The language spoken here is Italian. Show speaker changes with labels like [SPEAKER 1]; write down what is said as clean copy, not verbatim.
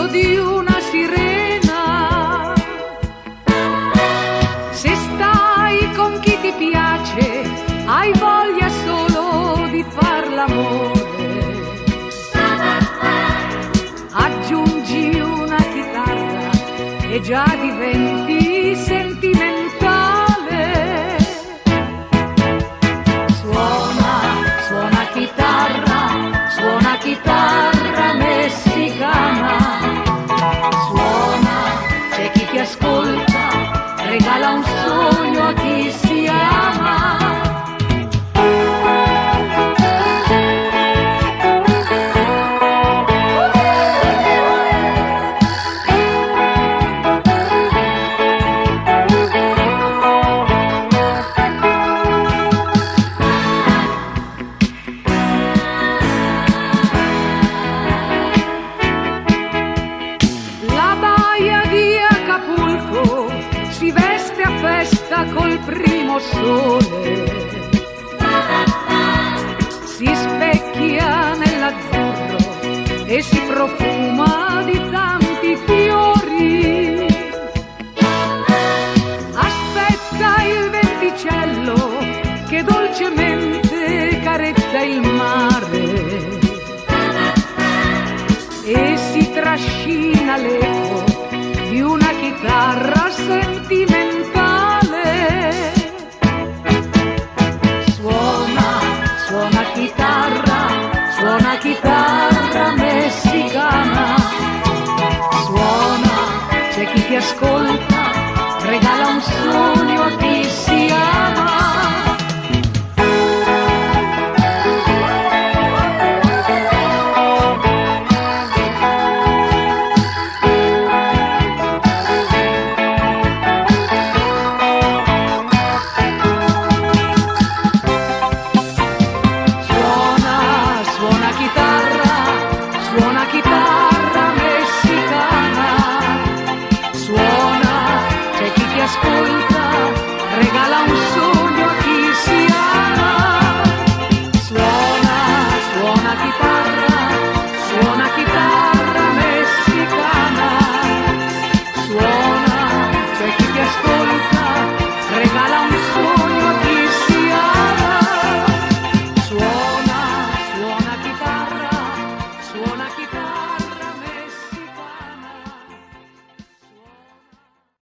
[SPEAKER 1] canto di una sirena. Se stai con chi ti piace, hai voglia solo di far l'amore. Aggiungi una chitarra e già diventi sentimentale. Suona chitarra messicana. Suona, c'è chi ti ascolta, regala un sogno a chi si ama. Si veste a festa col primo sole, si specchia nell'azzurro e si profuma di tanti fiori. Aspetta il venticello che dolcemente carezza il mare e si trascina l'eco di una chitarra sentimentale. Suona chitarra messicana. Suona, c'è chi ti ascolta,